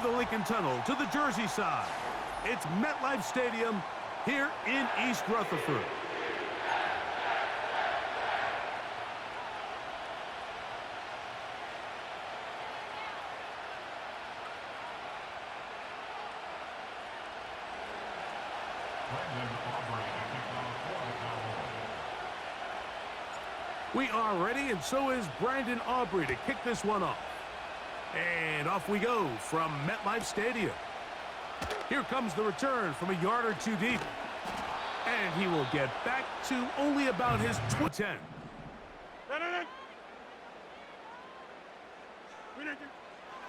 the Lincoln Tunnel to the Jersey side. It's MetLife Stadium here in East Rutherford. We are ready, and so is Brandon Aubrey to kick this one off. And off we go from MetLife Stadium. Here comes the return from a yard or two deep. And he will get back to only about his 10.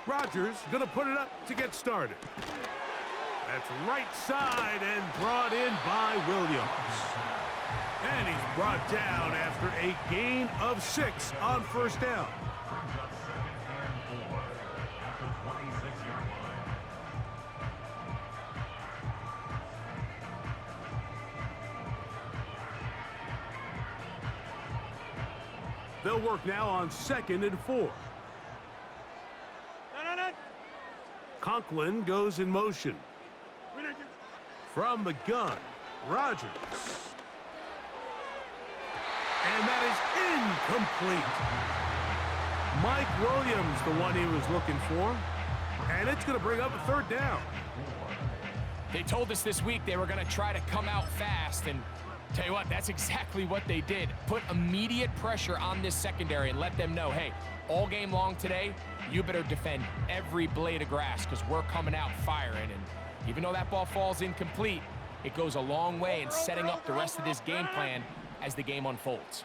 Rodgers going to put it up to get started. That's right side and brought in by Williams. And he's brought down after a gain of 6 on first down. They'll work now on 2nd and 4. Conklin goes in motion. From the gun, Rodgers. And that is incomplete. Mike Williams, the one he was looking for. And it's going to bring up a 3rd down. They told us this week they were going to try to come out fast, and tell you what, that's exactly what they did. Put immediate pressure on this secondary and let them know, hey, all game long today, you better defend every blade of grass because we're coming out firing. And even though that ball falls incomplete, it goes a long way in setting up the rest of this game plan as the game unfolds.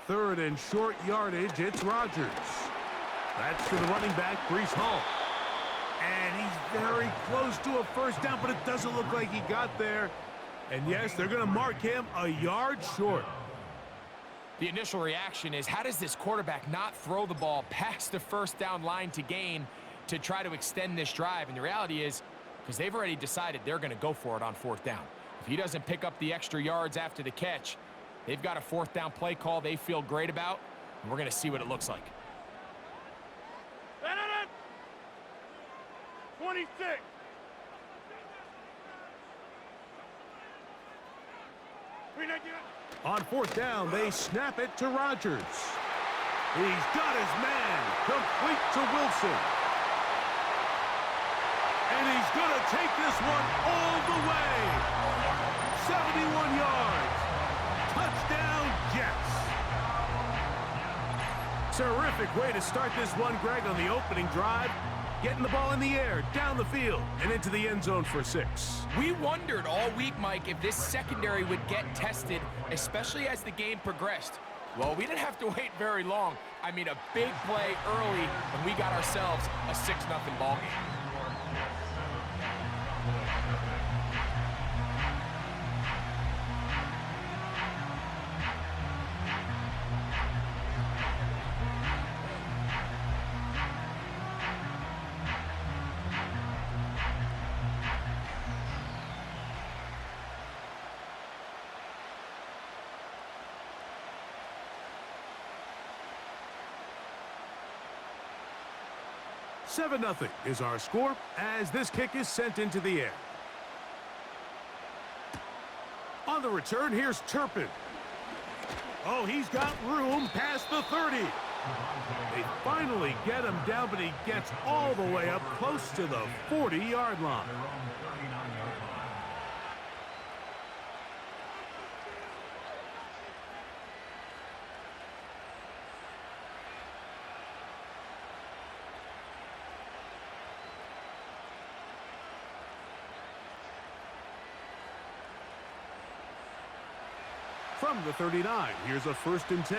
3rd and short yardage, it's Rodgers. That's to the running back, Breece Hall. And he's very close to a 1st down, but it doesn't look like he got there. And yes, they're going to mark him a yard short. The initial reaction is, how does this quarterback not throw the ball past the 1st down line to gain to try to extend this drive? And the reality is, because they've already decided they're going to go for it on 4th down. If he doesn't pick up the extra yards after the catch, they've got a 4th down play call they feel great about, and we're going to see what it looks like. 26. On 4th down, they snap it to Rodgers. He's got his man, complete to Wilson. And he's going to take this one all the way. 71 yards. Touchdown, Jets. Terrific way to start this one, Greg, on the opening drive. Getting the ball in the air, down the field, and into the end zone for 6. We wondered all week, Mike, if this secondary would get tested, especially as the game progressed. Well, we didn't have to wait very long. I mean, a big play early, and we got ourselves a 6-0 ball game. Seven 0 is our score as this kick is sent into the air. On the return, here's Turpin. Oh, he's got room past the 30. They finally get him down, but he gets all the way up close to the 40-yard line. From the 39, here's a 1st and 10.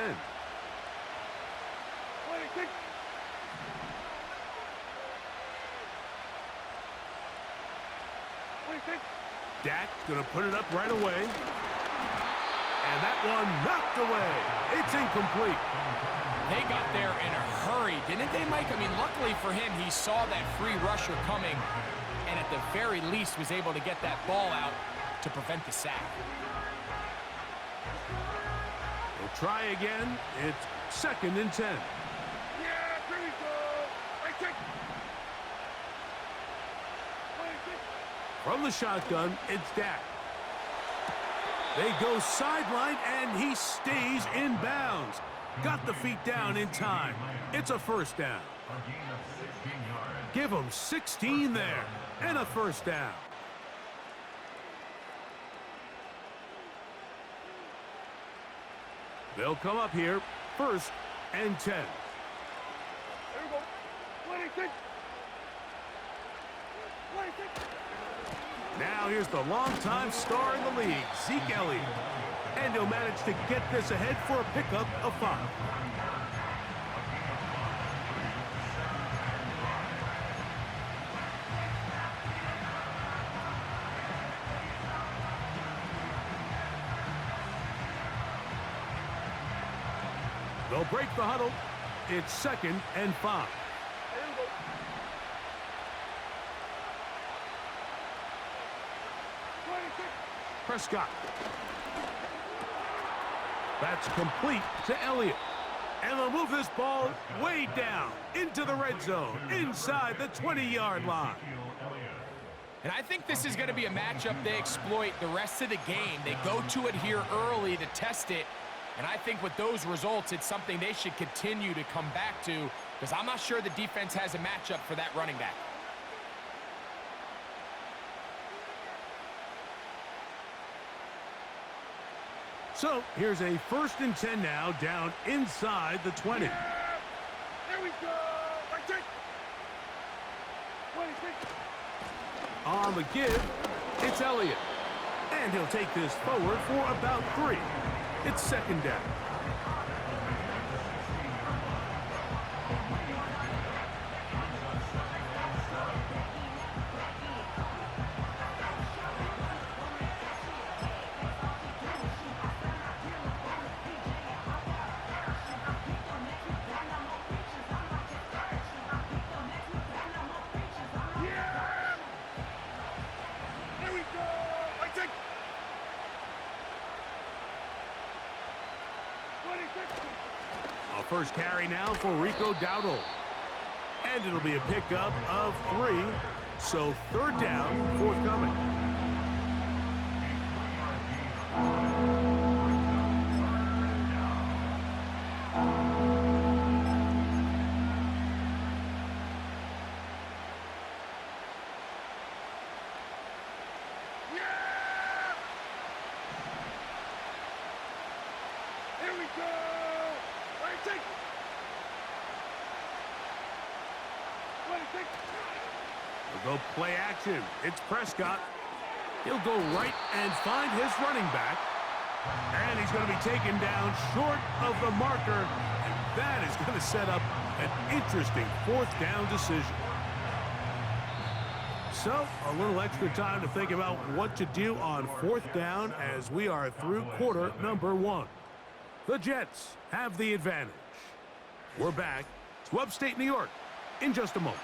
Dak gonna put it up right away. And that one knocked away. It's incomplete. They got there in a hurry, didn't they, Mike? I mean, luckily for him, he saw that free rusher coming and at the very least was able to get that ball out to prevent the sack. We'll try again. It's 2nd and 10. From the shotgun, it's Dak. They go sideline, and he stays in bounds. Got the feet down in time. It's a first down. Give him 16 there, and a first down. They'll come up here, 1st and 10. There we go. 26. 26. Now here's the longtime star in the league, Zeke Elliott. And he'll manage to get this ahead for a pickup of 5. They'll break the huddle. It's 2nd and 5. Prescott. That's complete to Elliott. And they'll move this ball way down into the red zone, inside the 20-yard line. And I think this is going to be a matchup they exploit the rest of the game. They go to it here early to test it. And I think with those results, it's something they should continue to come back to, because I'm not sure the defense has a matchup for that running back. So here's a 1st and 10 now, down inside the 20. There we go. Right there. 26. On the give, it's Elliott. And he'll take this forward for about 3. It's 2nd down. First carry now for Rico Dowdle. And it'll be a pickup of 3. So 3rd down, forthcoming. Here we go. They'll go play action. It's Prescott. He'll go right and find his running back. And he's going to be taken down short of the marker. And that is going to set up an interesting 4th down decision. So, a little extra time to think about what to do on 4th down as we are through quarter number 1. The Jets have the advantage. We're back to upstate New York in just a moment.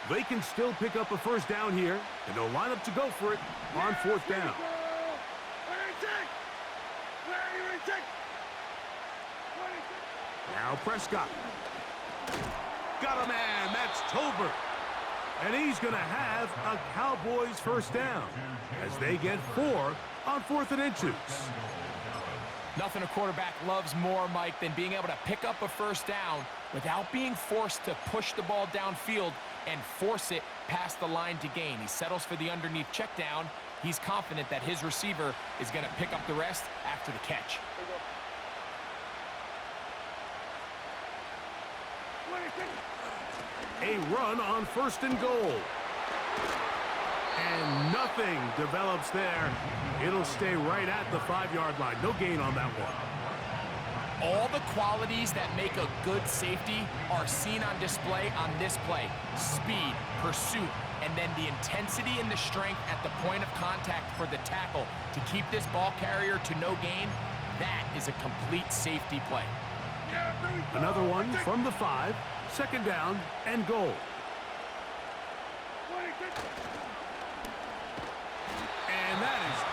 They can still pick up a 1st down here, and they'll line up to go for it on 4th down. Now Prescott. Got a man. That's Tolbert. And he's going to have a Cowboys 1st down as they get 4 on 4th and inches. Nothing a quarterback loves more, Mike, than being able to pick up a 1st down without being forced to push the ball downfield and force it past the line to gain. He settles for the underneath check down. He's confident that his receiver is going to pick up the rest after the catch. A run on 1st and goal. And nothing develops there. It'll stay right at the 5-yard line. No gain on that one. All the qualities that make a good safety are seen on display on this play. Speed, pursuit, and then the intensity and the strength at the point of contact for the tackle to keep this ball carrier to no gain. That is a complete safety play. Another one from the 5, 2nd down and goal.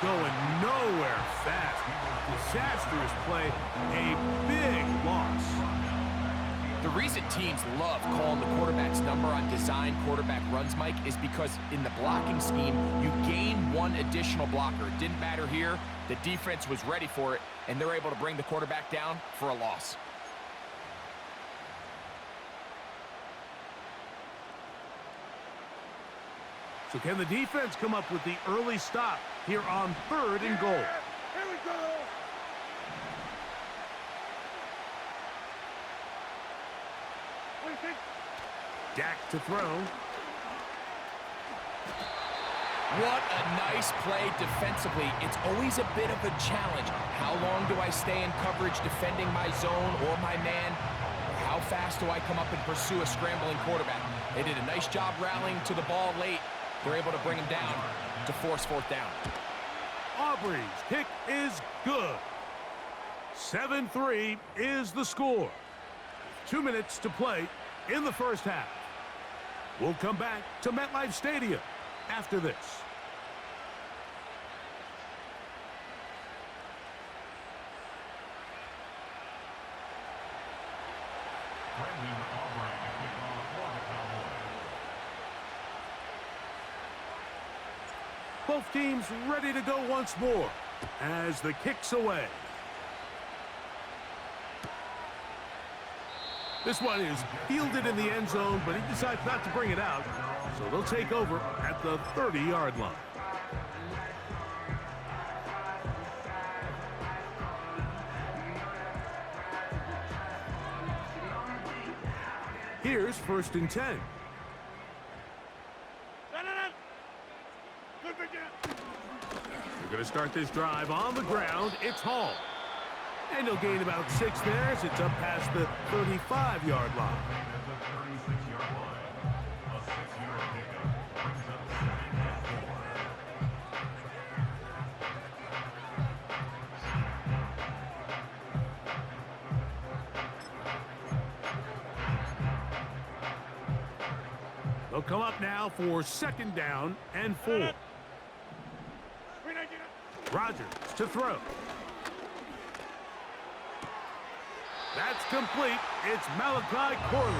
going nowhere fast. Disastrous play, a big loss. The reason teams love calling the quarterback's number on design quarterback runs, Mike, is because in the blocking scheme, you gain one additional blocker. It didn't matter here. The defense was ready for it, and they're able to bring the quarterback down for a loss. So can the defense come up with the early stop here on 3rd and goal? Here we go. What do you think? Dak to throw. What a nice play defensively. It's always a bit of a challenge. How long do I stay in coverage defending my zone or my man? Or how fast do I come up and pursue a scrambling quarterback? They did a nice job rallying to the ball late. They're able to bring him down to force 4th down. Aubrey's kick is good. 7-3 is the score. 2 minutes to play in the first half. We'll come back to MetLife Stadium after this. Both teams ready to go once more as the kick's away. This one is fielded in the end zone, but he decides not to bring it out. So they'll take over at the 30-yard line. Here's 1st and 10. They're going to start this drive on the ground. It's Hall. And he'll gain about 6 there as it's up past the 35-yard line. They'll come up now for 2nd down and 4. Rodgers to throw. That's complete. It's Malachi Corley.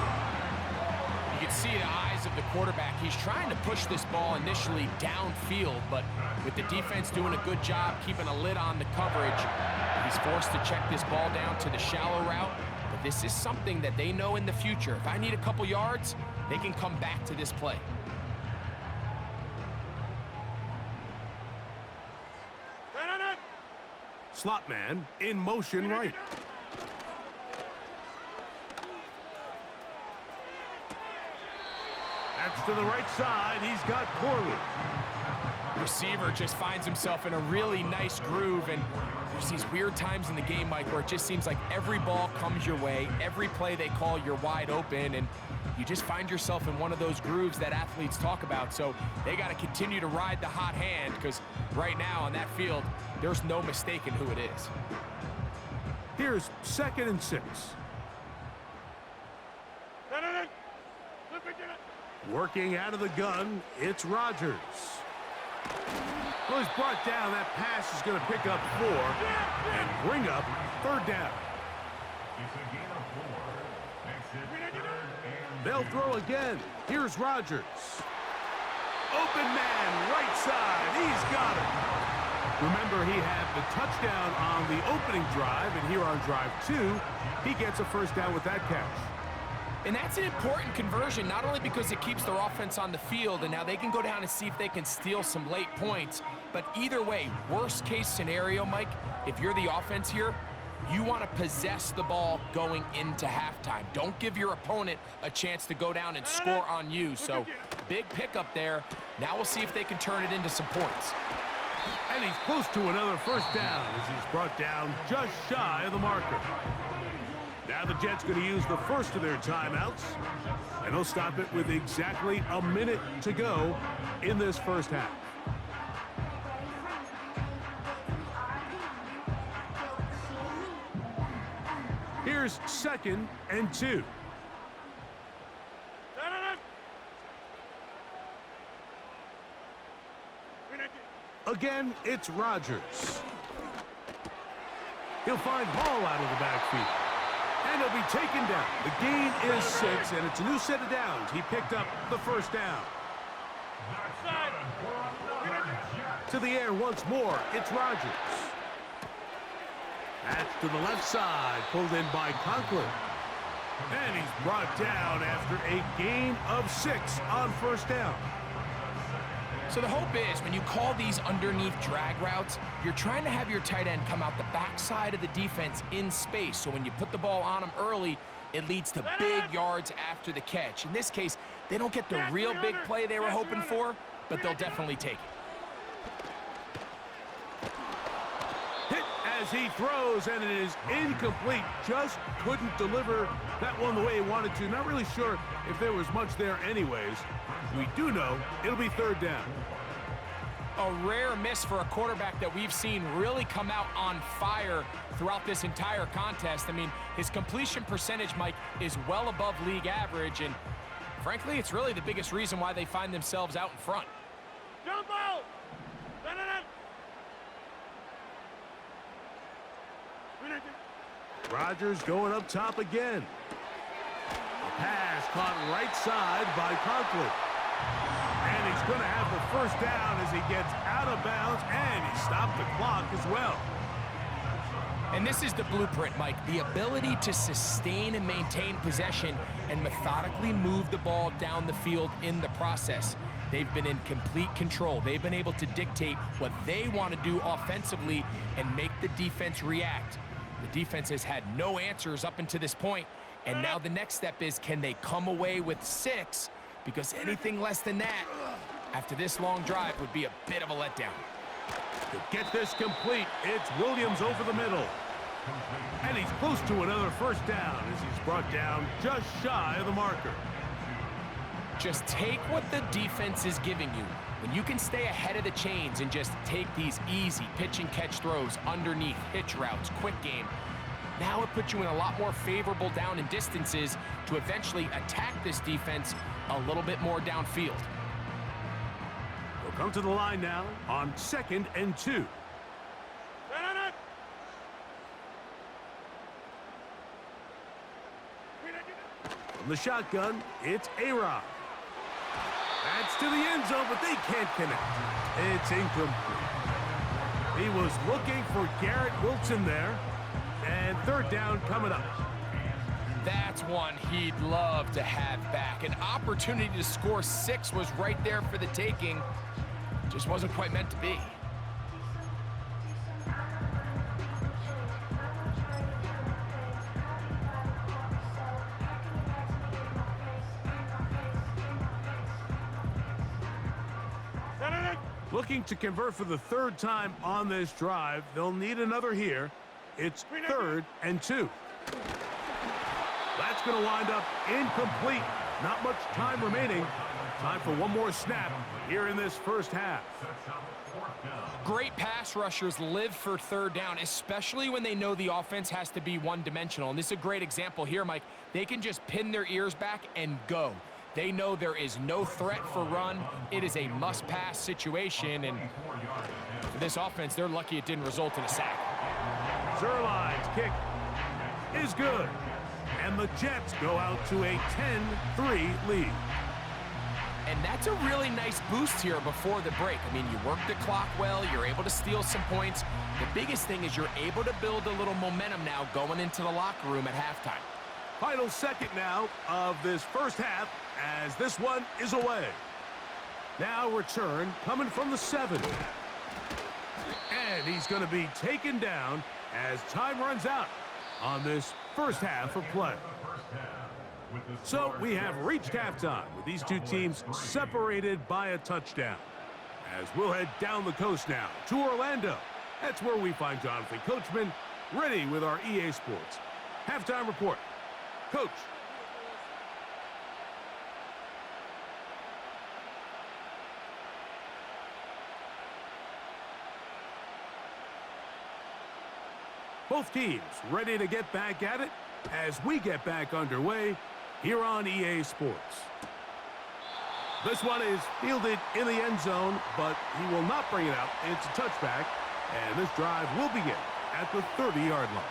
You can see the eyes of the quarterback. He's trying to push this ball initially downfield, but with the defense doing a good job keeping a lid on the coverage, he's forced to check this ball down to the shallow route. But this is something that they know in the future. If I need a couple yards, they can come back to this play. Slot man in motion right. That's to the right side. He's got Corley. Receiver just finds himself in a really nice groove, and there's these weird times in the game, Mike, where it just seems like every ball comes your way. Every play they call, you're wide open, and you just find yourself in one of those grooves that athletes talk about. So they got to continue to ride the hot hand, because right now on that field, there's no mistaking who it is. Here's 2nd and 6. Working out of the gun, it's Rodgers. Well, he's brought down. That pass is going to pick up 4 and bring up 3rd down. They'll throw again. Here's Rodgers. Open man, right side. He's got it. Remember, he had the touchdown on the opening drive, and here on drive 2, he gets a 1st down with that catch. And that's an important conversion, not only because it keeps their offense on the field, and now they can go down and see if they can steal some late points, but either way, worst case scenario, Mike, if you're the offense here, you want to possess the ball going into halftime. Don't give your opponent a chance to go down and score on you. So big pickup there. Now we'll see if they can turn it into some points. And he's close to another 1st down as he's brought down just shy of the marker. Now the Jets going to use the first of their timeouts, and they'll stop it with exactly a minute to go in this first half. Here's 2nd and 2. Again, it's Rodgers. He'll find Hall out of the backfield. And he'll be taken down. The gain is 6, and it's a new set of downs. He picked up the first down. To the air once more, it's Rodgers. That's to the left side, pulled in by Conklin. And he's brought down after a gain of 6 on first down. So the hope is when you call these underneath drag routes, you're trying to have your tight end come out the backside of the defense in space. So when you put the ball on him early, it leads to big yards after the catch. In this case, they don't get the real big play they were hoping for, but they'll definitely take it. Hit as he throws, and it is incomplete. Just couldn't deliver that one the way he wanted to. Not really sure if there was much there anyways. We do know it'll be third down. A rare miss for a quarterback that we've seen really come out on fire throughout this entire contest. I mean, his completion percentage, Mike, is well above league average, and frankly, it's really the biggest reason why they find themselves out in front. Jump out! Rodgers going up top again. The pass caught right side by Conklin. And he's going to have the first down as he gets out of bounds, and he stopped the clock as well. And this is the blueprint, Mike. The ability to sustain and maintain possession and methodically move the ball down the field in the process. They've been in complete control. They've been able to dictate what they want to do offensively and make the defense react. The defense has had no answers up until this point, and now the next step is, can they come away with 6? Because anything less than that, after this long drive, would be a bit of a letdown. To get this complete, it's Williams over the middle. And he's close to another first down as he's brought down just shy of the marker. Just take what the defense is giving you. When you can stay ahead of the chains and just take these easy pitch and catch throws underneath, hitch routes, quick game, now it puts you in a lot more favorable down and distances to eventually attack this defense a little bit more downfield. We'll come to the line now on 2nd and 2. From the shotgun, it's A-Rod. That's to the end zone, but they can't connect. It's incomplete. He was looking for Garrett Wilson there. And third down coming up. That's one he'd love to have back. An opportunity to score 6 was right there for the taking. Just wasn't quite meant to be. Looking to convert for the 3rd time on this drive. They'll need another here. It's 3rd and 2. That's going to wind up incomplete. Not much time remaining. Time for one more snap here in this first half. Great pass rushers live for third down, especially when they know the offense has to be one-dimensional. And this is a great example here, Mike. They can just pin their ears back and go. They know there is no threat for run. It is a must-pass situation, and for this offense, they're lucky it didn't result in a sack. Zerline's kick is good, and the Jets go out to a 10-3 lead. And that's a really nice boost here before the break. I mean, you work the clock well, you're able to steal some points. The biggest thing is you're able to build a little momentum now going into the locker room at halftime. Final second now of this first half as this one is away. Now return coming from the 7. And he's going to be taken down as time runs out on this first half of play. So we have reached halftime with these two teams separated by a touchdown. As we'll head down the coast now to Orlando. That's where we find Jonathan Coachman ready with our EA Sports halftime report. Coach. Both teams ready to get back at it as we get back underway here on EA Sports. This one is fielded in the end zone, but he will not bring it out. It's a touchback, and this drive will begin at the 30-yard line.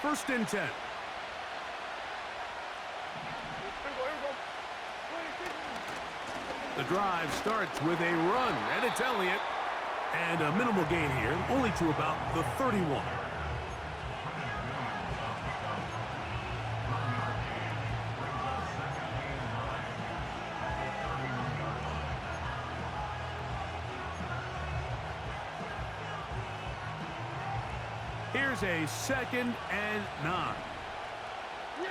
First and 10. The drive starts with a run, and it's Elliott. And a minimal gain here, only to about the 31. Here's a 2nd and 9. Yeah,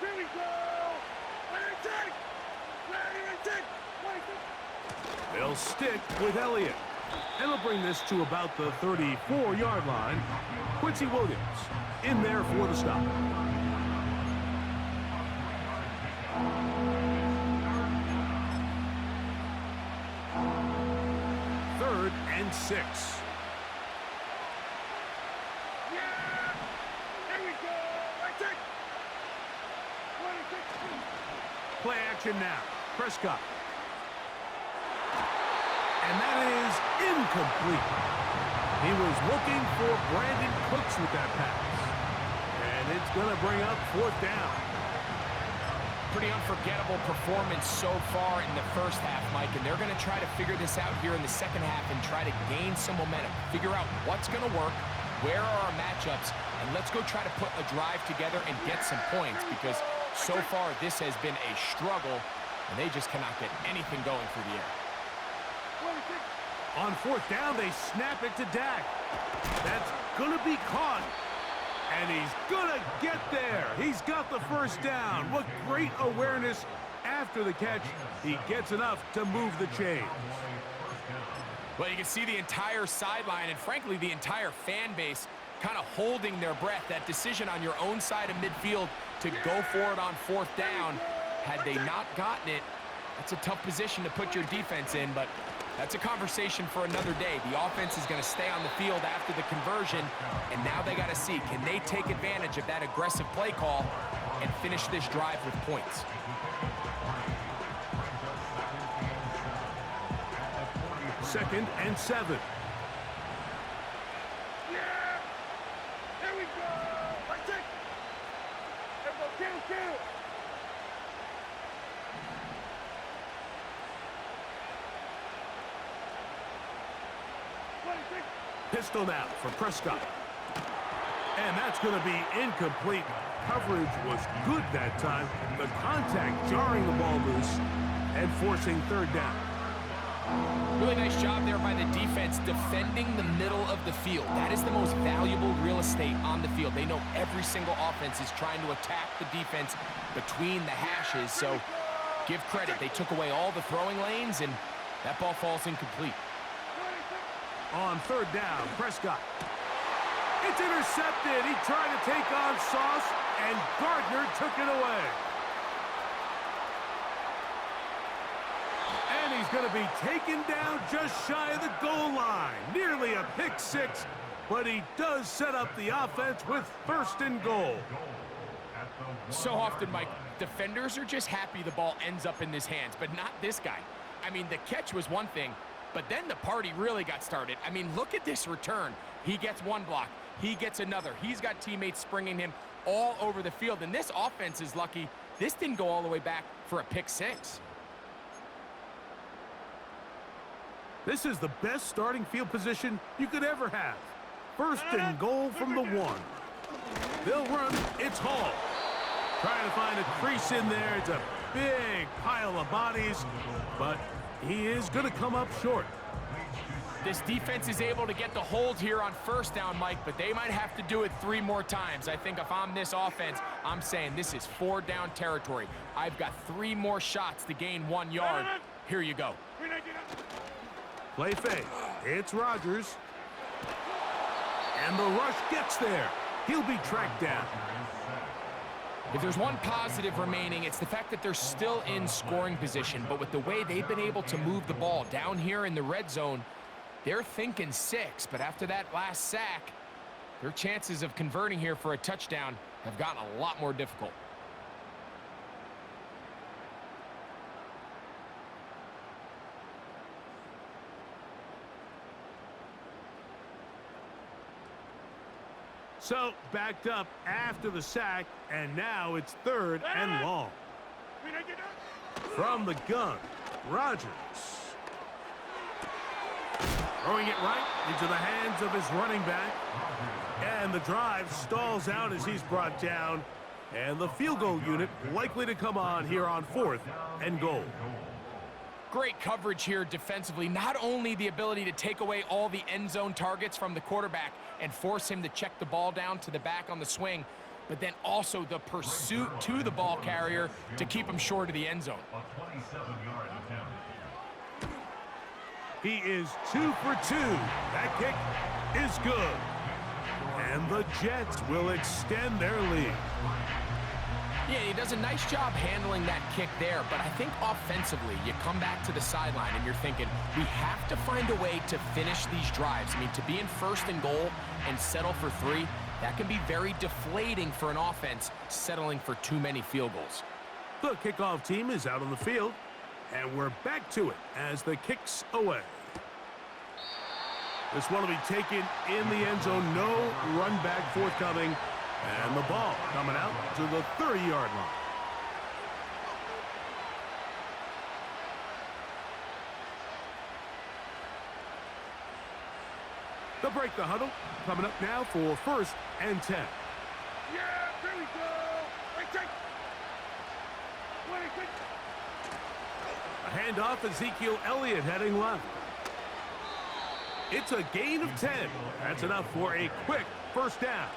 here we go. They'll stick with Elliott. And they'll bring this to about the 34-yard line. Quincy Williams in there for the stop. Third and 6. Yeah, here we go. Play action now. Prescott. And that is incomplete. He was looking for Brandon Cooks with that pass. And it's going to bring up 4th down. Pretty unforgettable performance so far in the first half, Mike, and they're going to try to figure this out here in the second half and try to gain some momentum. Figure out what's going to work, where are our matchups, and let's go try to put a drive together and get some points, because so far this has been a struggle, and they just cannot get anything going through the air. On 4th down, they snap it to Dak. That's going to be caught. And he's going to get there. He's got the first down. What great awareness after the catch. He gets enough to move the chains. Well, you can see the entire sideline and, frankly, the entire fan base kind of holding their breath. That decision on your own side of midfield to go for it on 4th down, had they not gotten it, that's a tough position to put your defense in, but that's a conversation for another day. The offense is going to stay on the field after the conversion, and now they got to see, can they take advantage of that aggressive play call and finish this drive with points? Second and 7. Yeah, here we go. Let's take. Everybody, kill. Pistol now for Prescott. And that's going to be incomplete. Coverage was good that time. The contact jarring the ball loose and forcing 3rd down. Really nice job there by the defense defending the middle of the field. That is the most valuable real estate on the field. They know every single offense is trying to attack the defense between the hashes, so give credit. They took away all the throwing lanes, and that ball falls incomplete. On 3rd down, Prescott. It's intercepted. He tried to take on Sauce, and Gardner took it away. And he's going to be taken down just shy of the goal line. Nearly a pick 6, but he does set up the offense with 1st and goal. So often, Mike, defenders are just happy the ball ends up in his hands, but not this guy. I mean, the catch was one thing, but then the party really got started. I mean, look at this return. He gets one block. He gets another. He's got teammates springing him all over the field. And this offense is lucky this didn't go all the way back for a pick 6. This is the best starting field position you could ever have. 1st and goal from the 1. They'll run. It's Hall. Trying to find a crease in there. It's a big pile of bodies, but he is going to come up short. This defense is able to get the hold here on 1st down, Mike, but they might have to do it 3 more times. I think if I'm this offense, I'm saying this is 4th down territory. I've got 3 more shots to gain 1 yard. Here you go. Play fake. It's Rodgers. And the rush gets there. He'll be tracked down. If there's one positive remaining, it's the fact that they're still in scoring position. But with the way they've been able to move the ball down here in the red zone, they're thinking 6. But after that last sack, Their chances of converting here for a touchdown have gotten a lot more difficult. So, backed up after the sack, and now it's 3rd and long. From the gun, Rodgers. Throwing it right into the hands of his running back. And the drive stalls out as he's brought down. And the field goal unit likely to come on here on 4th and goal. Great coverage here defensively. Not only the ability to take away all the end zone targets from the quarterback and force him to check the ball down to the back on the swing, but then also the pursuit to the ball carrier to keep him short of the end zone. He is 2 for 2. That kick is good. And the Jets will extend their lead. Yeah, he does a nice job handling that kick there, but I think offensively, you come back to the sideline and you're thinking, we have to find a way to finish these drives. I mean, to be in 1st and goal and settle for 3, that can be very deflating for an offense settling for too many field goals. The kickoff team is out on the field, and we're back to it as the kick's away. This one will be taken in the end zone. No run back forthcoming. And the ball coming out to the 30-yard line. They'll break the huddle. Coming up now for 1st and 10. Yeah, there we go. A handoff, Ezekiel Elliott heading left. It's a gain of 10. That's enough for a quick 1st down.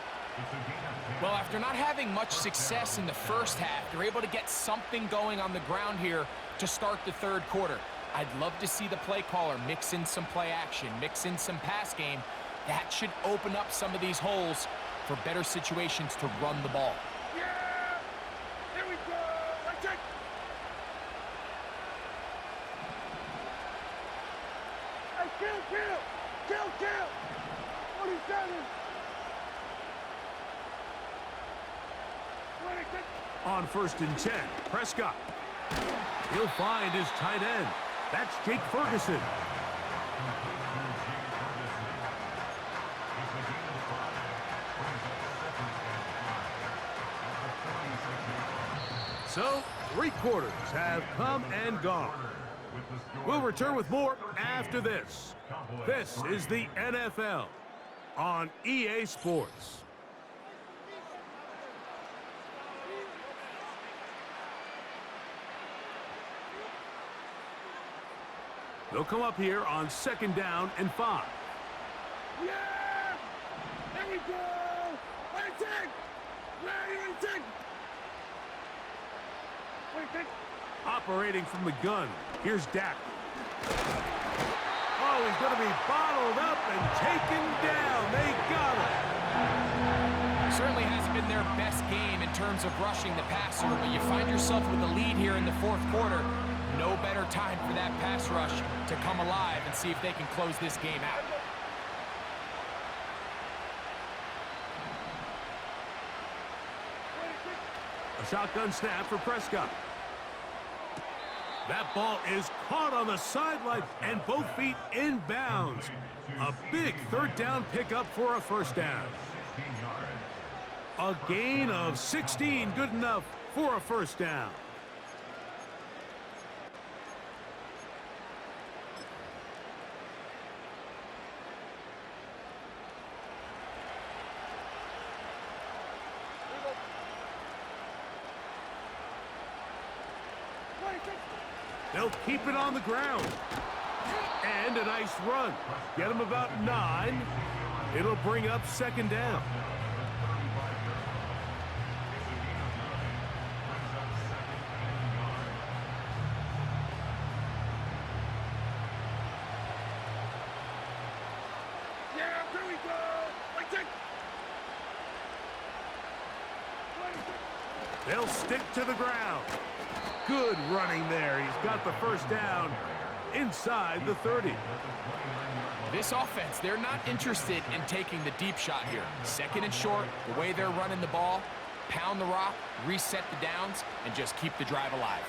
Well, after not having much success in the 1st half, they're able to get something going on the ground here to start the 3rd quarter. I'd love to see the play caller mix in some play action, mix in some pass game. That should open up some of these holes for better situations to run the ball. Yeah! Here we go! Let's check! Hey, kill! 27! On 1st and 10, Prescott. He'll find his tight end. That's Jake Ferguson. So, 3 quarters have come and gone. We'll return with more after this. This is the NFL on EA Sports. They'll come up here on 2nd down and 5. Yeah! There we go! Let's take! Let's take! Operating from the gun, here's Dak. Oh, he's going to be bottled up and taken down. They got him. Certainly hasn't been their best game in terms of rushing the passer, but you find yourself with a lead here in the 4th quarter. No better time for that pass rush to come alive and see if they can close this game out. A shotgun snap for Prescott. That ball is caught on the sideline and both feet in bounds. A big 3rd down pickup for a 1st down. A gain of 16, good enough for a 1st down. They'll keep it on the ground. And a nice run. Get him about 9. It'll bring up 2nd down. Yeah, here we go! Let's take! They'll stick to the ground. Good running there. He's got the 1st down. inside the 30. This offense, they're not interested in taking the deep shot here. Second and short, the way they're running the ball, pound the rock, reset the downs, and just keep the drive alive.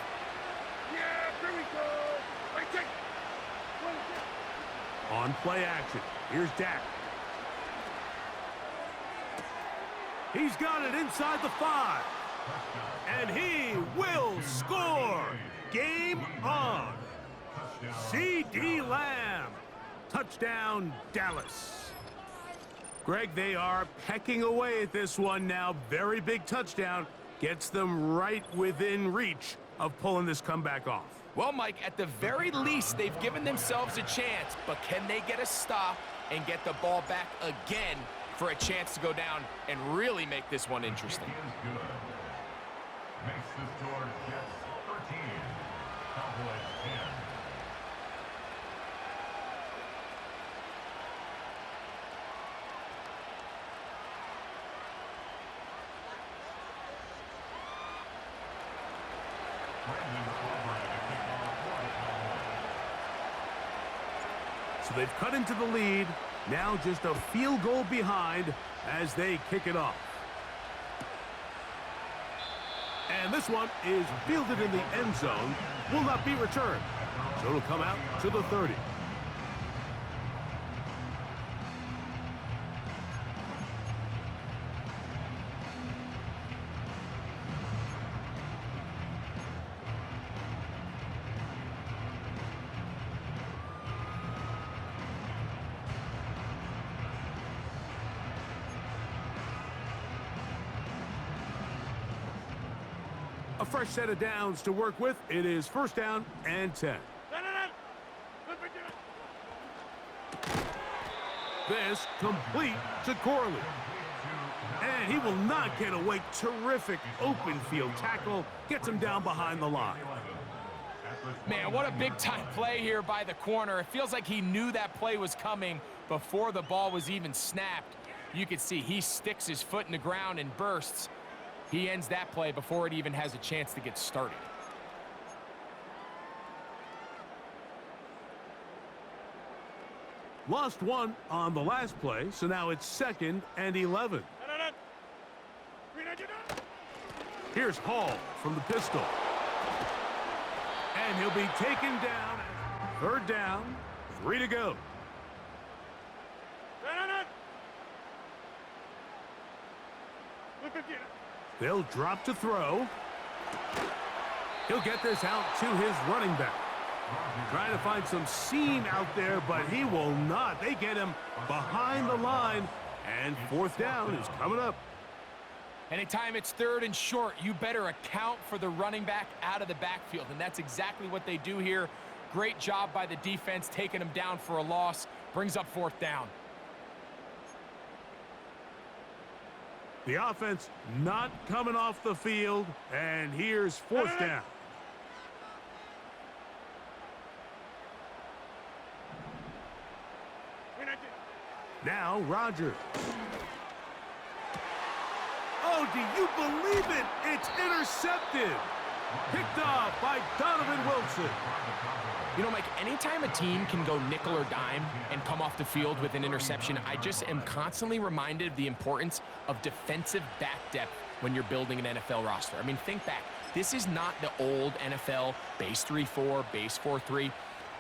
Yeah, here we go. Right, check. On play action, here's Dak. He's got it inside the 5. And he will score. Game on. C.D. Lamb. Touchdown, Dallas. Greg, they are pecking away at this one now. Very big touchdown. Gets them right within reach of pulling this comeback off. Well, Mike, at the very least, they've given themselves a chance, but can they get a stop and get the ball back again for a chance to go down and really make this one interesting? Makes the score Jets 13, Cowboys 10. So they've cut into the lead. Now just a field goal behind as they kick it off. And this one is fielded in the end zone. Will not be returned. So it'll come out to the 30. A fresh set of downs to work with. It is first down and 10. This complete to Corley. And he will not get away. Terrific open field tackle. Gets him down behind the line. Man, what a big-time play here by the corner. It feels like he knew that play was coming before the ball was even snapped. You can see he sticks his foot in the ground and bursts. He ends that play before it even has a chance to get started. Lost one on the last play, so now it's 2nd and 11. Here's Hall from the pistol. And he'll be taken down. 3rd down, 3 to go. They'll drop to throw. He'll get this out to his running back. Trying to find some seam out there, but he will not. They get him behind the line, and 4th down is coming up. Anytime it's 3rd and short, you better account for the running back out of the backfield, and that's exactly what they do here. Great job by the defense, taking him down for a loss. Brings up 4th down. The offense not coming off the field, and here's 4th down. Now Rodgers. Oh, do you believe it? It's intercepted. Picked off by Donovan Wilson. You know, Mike, anytime a team can go nickel or dime and come off the field with an interception, I just am constantly reminded of the importance of defensive back depth when you're building an NFL roster. I mean, think back. This is not the old NFL base 3-4, base 4-3.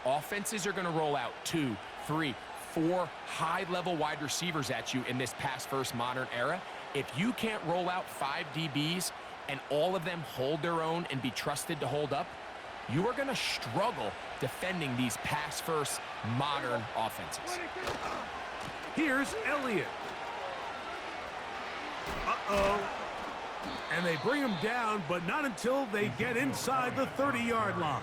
Offenses are going to roll out 2, 3, 4 high-level wide receivers at you in this pass-first modern era. If you can't roll out 5 DBs and all of them hold their own and be trusted to hold up, you are going to struggle defending these pass-first modern offenses. Here's Elliott. Uh-oh. And they bring him down, but not until they get inside the 30-yard line.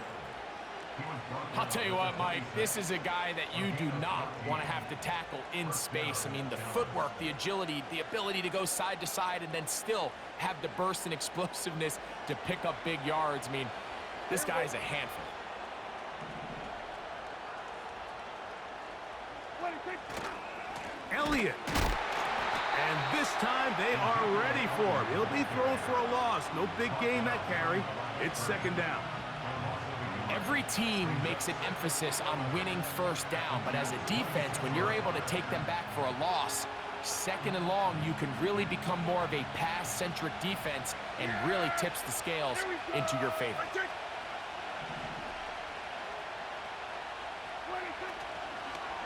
I'll tell you what, Mike, this is a guy that you do not want to have to tackle in space. I mean, the footwork, the agility, the ability to go side to side and then still have the burst and explosiveness to pick up big yards. I mean, this guy is a handful. Elliott. And this time they are ready for him. He'll be thrown for a loss. No big gain that carry. It's 2nd down. Every team makes an emphasis on winning first down, but as a defense, when you're able to take them back for a loss, second and long, you can really become more of a pass-centric defense and really tips the scales into your favor.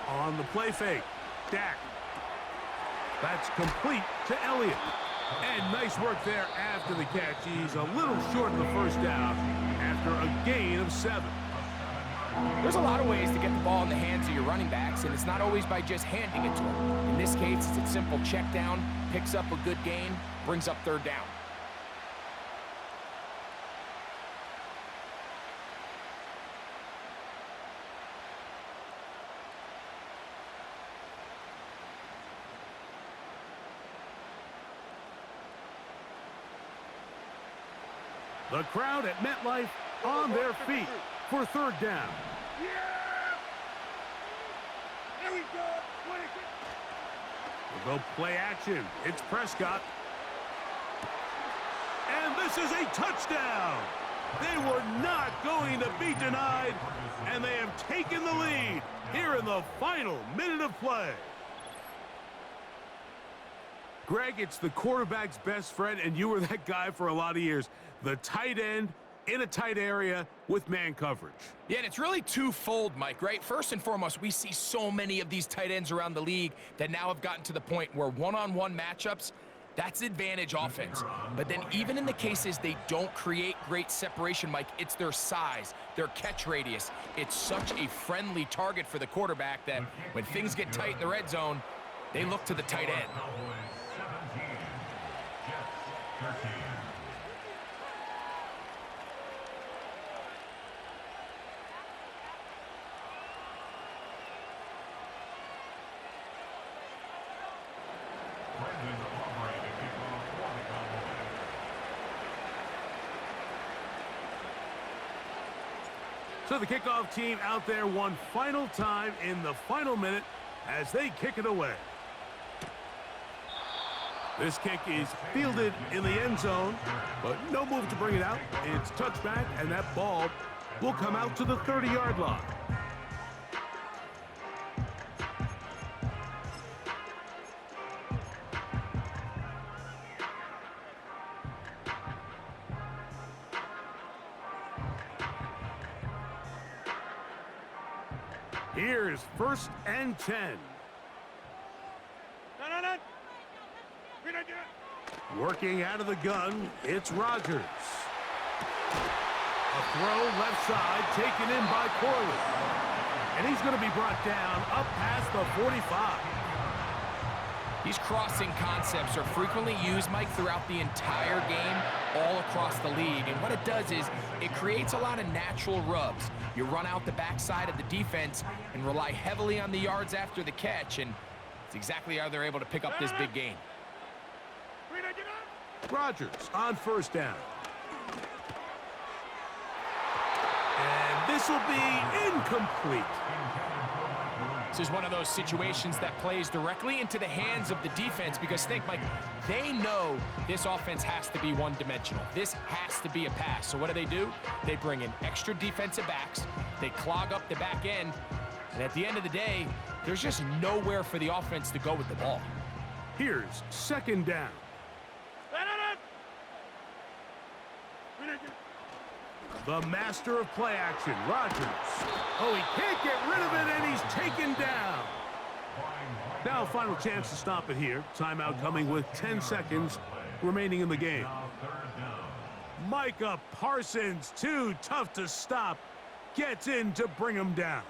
On the play fake, Dak. That's complete to Elliott. And nice work there after the catch. He's a little short of the first down after a gain of 7. There's a lot of ways to get the ball in the hands of your running backs, and it's not always by just handing it to them. In this case, it's a simple check down, picks up a good gain, brings up third down. The crowd at MetLife on their feet for third down. Yeah! There we go. We'll go play action. It's Prescott. And this is a touchdown. They were not going to be denied, and they have taken the lead here in the final minute of play. Greg, it's the quarterback's best friend, and you were that guy for a lot of years. The tight end in a tight area with man coverage. Yeah, and it's really twofold, Mike, right? First and foremost, we see so many of these tight ends around the league that now have gotten to the point where one-on-one matchups, that's advantage offense. But then even in the cases they don't create great separation, Mike, it's their size, their catch radius. It's such a friendly target for the quarterback that when things get tight in the red zone, they look to the tight end. Cowboys 17, Jets 13. So the kickoff team out there one final time in the final minute as they kick it away. This kick is fielded in the end zone, but no move to bring it out. It's touchback, and that ball will come out to the 30-yard line. Here's 1st and 10. No. We don't do it. Working out of the gun, it's Rodgers. A throw left side taken in by Corley. And he's going to be brought down up past the 45. These crossing concepts are frequently used, Mike, throughout the entire game, all across the league. And what it does is it creates a lot of natural rubs. You run out the backside of the defense and rely heavily on the yards after the catch, and it's exactly how they're able to pick up this big gain. Rodgers on 1st down. And this will be incomplete. This is one of those situations that plays directly into the hands of the defense because think, Mike, they know this offense has to be one-dimensional. This has to be a pass. So what do? They bring in extra defensive backs. They clog up the back end. And at the end of the day, there's just nowhere for the offense to go with the ball. Here's 2nd down. The master of play action, Rodgers. Oh, he can't get rid of it, and he's taken down. Now, final chance to stop it here. Timeout coming with 10 seconds remaining in the game. Micah Parsons, too tough to stop, gets in to bring him down.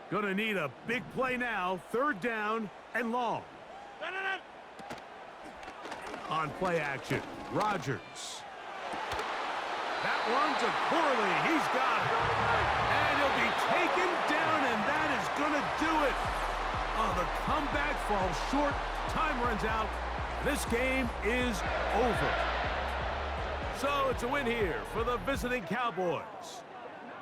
Gonna need a big play now. 3rd down and long. On play action, Rodgers. That one to Corley. He's got it. And he'll be taken down, and that is gonna do it. Oh, the comeback falls short. Time runs out. This game is over. So it's a win here for the visiting Cowboys.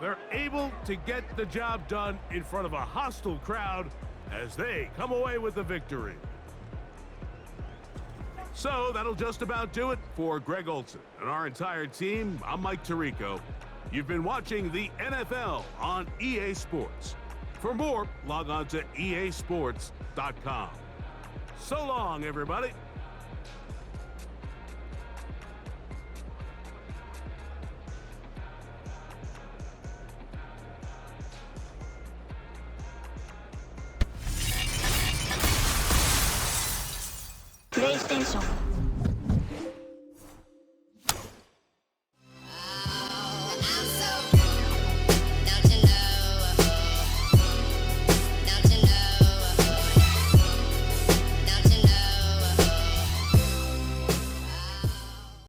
They're able to get the job done in front of a hostile crowd as they come away with the victory. So that'll just about do it for Greg Olson and our entire team. I'm Mike Tirico. You've been watching the NFL on EA Sports. For more, log on to easports.com. So long, everybody. PlayStation